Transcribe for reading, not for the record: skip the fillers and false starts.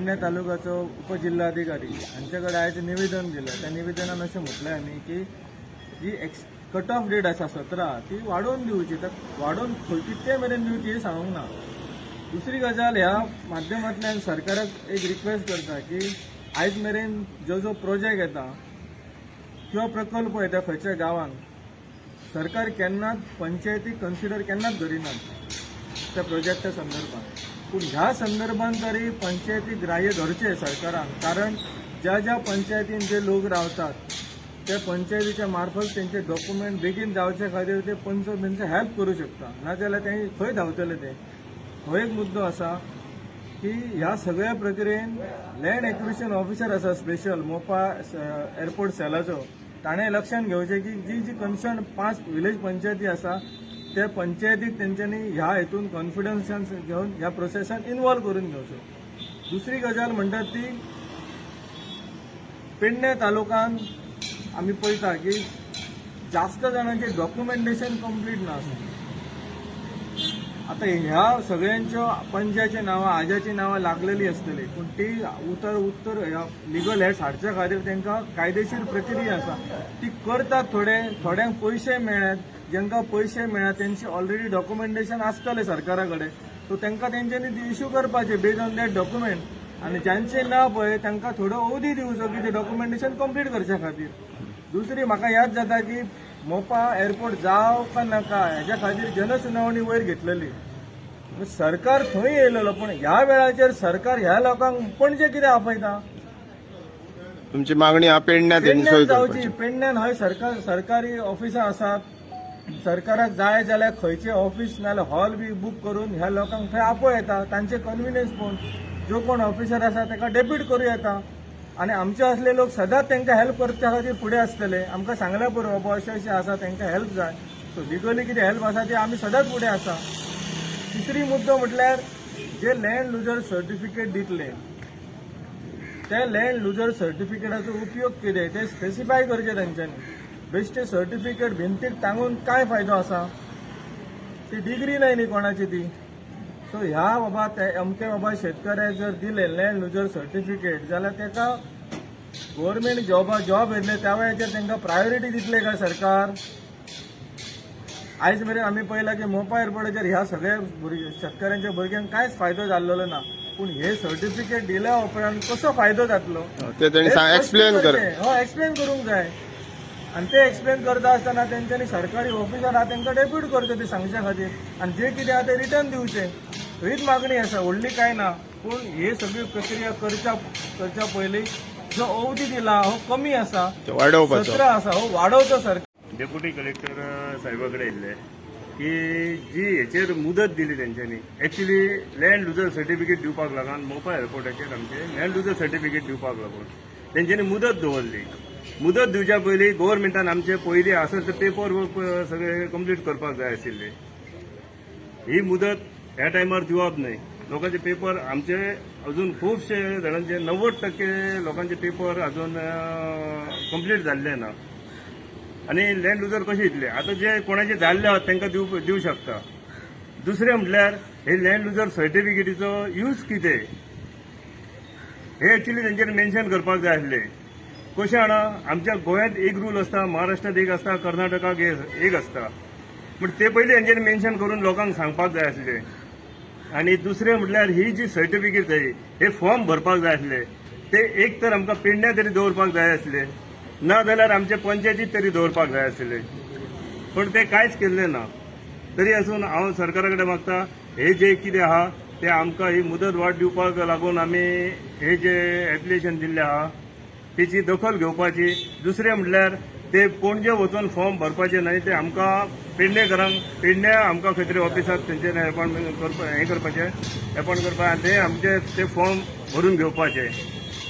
पेडणे तालुक्याचो उपजिल्हाधिकारी हांच्याकडे आयज निवेदन दिलं. त्या निवेदनान अशें म्हटलें आमी की जी कट ऑफ डेट आसा 17 ती वाडोवन दिवची. वाडोवन कितके मेरेन दिवची हे सांगूंक ना. दुसरी गजाल ह्या माध्यमांतल्यान सरकाराक एक रिक्वेस्ट करता की आयज मेरेन जो प्रोजेक्ट येता किंवा प्रकल्प येता खंयच्या गांवांत सरकार केन्नाच पंचायती कन्सिडर केन्नाच धरिनात त्या प्रोजेक्टा संदर्भात. पूण ह्या संदर्भात तरी पंचायती ग्राह्य धरचे सरकारान. कारण ज्या पंचायतीन जे लोक रावतात त्या पंचायतीच्या मार्फत त्यांचे डॉक्युमेंट बेगीन जावचे खातीर ते पंच तेंचे हेल्प करू शकता. नाजाल्यार ते खंय धांवतले ते. हो एक मुद्दो आसा की ह्या सगळ्या प्रक्रियेन लँड एक्विजिशन ऑफिसर आसा स्पेशल मोपा एअरपोर्ट सेलाचो ताणें लक्षात घेवचें की जी कन्सर्न 5 विलेज पंचायती आसा त्या पंचायतीक तेंच्यांनी ह्या हेतून कॉन्फिडन्सान घेवन ह्या प्रोसेसान इन्वॉल्व करून घेवचो. दुसरी गजाल म्हणटात ती पेडणे तालुक्यान आमी पळयता की जास्त जाणांचे डॉक्युमेंटेशन कंप्लीट ना. आता ह्या सगळ्यांच्या पंचायतची नांवां आज्याची नांवां लागलेली आसतली पूण ती उत्तर ह्या लिगल हेड्स हाडच्या खातीर तांकां कायदेशीर प्रक्रिया आसा ती करतात. थोड्यांक पयशे मेळ्ळ्यात. ज्यांकां पयशे मेळ्ळ्यात तेंचे ऑलरेडी डॉक्युमेंटेशन आसतलें सरकारा कडेन सो तांकां तेंच्यांनी इश्यू करपाचे बेज ऑन दॅट डॉक्युमेंट. आनी ज्यांचे ना पळय तांकां थोडो अवधी दिवचो की ते डॉक्युमेंटेशन कंप्लीट करच्या खातीर. दुसरी म्हाका याद जाता की मोपा एअरपोर्ट जाव का नाका हेच्या खातीर जनसुनावणी वयर घेतलेली. सरकार थंय येयलेलो पूण ह्या वेळाचेर सरकार ह्या लोकांक पणजे कितें आपयता. तुमची मागणी हा पेडण्यात जावची. पेडण्यान हय सरकारी ऑफिसां आसात. सरकाराक जाय जाल्यार खंयचे ऑफिस नाल्यार हॉल बी बूक करून ह्या लोकांक थंय आपय येता. तांचे कन्विनियन्स पळोवन जो कोण ऑफिसर आसा ताका डेप्यूट करूं येता. आनी आमचे असले लोक सदांच तांकां हेल्प करच्या खातीर फुडें आसतले. आमकां सांगल्यार पुरो बाबा अशें आसा तांकां हेल्प जाय. सो लिगली कितें हेल्प आसा ती आमी सदांच फुडें आसा. तिसरी मुद्दो म्हटल्यार जे लँड लुजर सर्टिफिकेट दितले ते लँड लुजर सर्टिफिकेटाचो उपयोग कितें ते स्पेसिफाय करचे तांच्यांनी. बेश्टे सर्टिफिकेट भिंतीक टांगून काय फायदो आसा. ती डिग्री नाही न्ही कोणाची ती. सो ह्या बाबा अमके बाबा शेतकऱ्याक जर दिले लँड लुजर सर्टिफिकेट जाल्यार ताका गव्हर्मेंट जॉब येतले त्या वेळाचेर तांकां प्रायोरिटी दितले काय सरकार. आयज मेरेन आमी पळयला की मोपा एअरपोर्टाचेर ह्या सगळ्या शेतकऱ्यांच्या भुरग्यांक कांयच फायदो जाल्लो ना. पूण हे सर्टिफिकेट दिल्या उपरांत कसो फायदो जातलो ते एक्सप्लेन करूंक जाय. आनी ते एक्सप्लेन करता आसतना तेंच्यांनी सरकारी ऑफिसर आहा तांकां डेप्यूट करचो ते सांगच्या खातीर. आनी जे कितें आहा ते रिटर्न दिवचे. हीच मागणी आसा व्हडली काय ना. पूण हे सगळी प्रक्रिया करच्या पयलीं जो अवधी दिला हो कमी आसा 17 आसा हो वाडोवचो सरकार. डेप्युटी कलेक्टर साहेबाकडे येयल्ले की जी हेचेर मुदत दिली तेंच्यांनी एक्चुली लँड लुजर सर्टिफिकेट दिवपाक लागून मोपा एअरपोर्टाचेर आमचे लँड लुजर सर्टिफिकेट दिवपाक लागून तेंच्यांनी मुदत दवरली. मुदत दिवच्या पयलीं गव्हर्मेंटान आमचे पयलीं आसा ते पेपर वर्क सगळे कंप्लीट करपाक जाय आशिल्ले. ही मुदत ह्या टायमार दिवप न्हय. लोकांचे पेपर आमचे अजून खुबशे जाणांचे 90% लोकांचे पेपर अजून कंप्लीट जाल्ले ना. आनी लँड लुजर कशे दितले. आतां जे कोणाचे जाल्ले आहात तांकां दिवं शकता. दुसरें म्हटल्यार हे लँड लुजर सर्टिफिकेटीचो यूज कितें हे एक्चुली तेंचेर मेन्शन करपाक जाय आसलें. कशें आना आमच्या गोंयांत एक रूल आसता, महाराष्ट्रात एक आसता, कर्नाटकाक एक आसता. पूण ते पयलीं हेंचेर मेन्शन करून लोकांक सांगपाक जाय आसलें. आनी दुसरें म्हटल्यार ही जी सर्टिफिकेट जाय हे फॉर्म भरपाक जाय आसले ते एक तर आमकां पेडण्या तरी दवरपाक जाय आसले ना जाल्यार आमचे पंचायतीत तरी दवरपाक जाय आसले. पूण ते कांयच केल्लें ना. तरी आसून हांव सरकारा कडेन मागता हे जे कितें आहा ते आमकां ही मुदत वाड दिवपाक लागून आमी हे जे एप्लिकेशन दिल्लें आहा तेची दखल घेवपाची. दुसरें म्हटल्यार ते पणजे वचून फॉर्म भरपाचे न्हय ते आमकां पेडण्या आमकां खंय तरी ऑफिसाक तेंचेर अपॉइंटमेंट करपाचें आनी ते आमचे ते फॉर्म भरून घेवपाचे.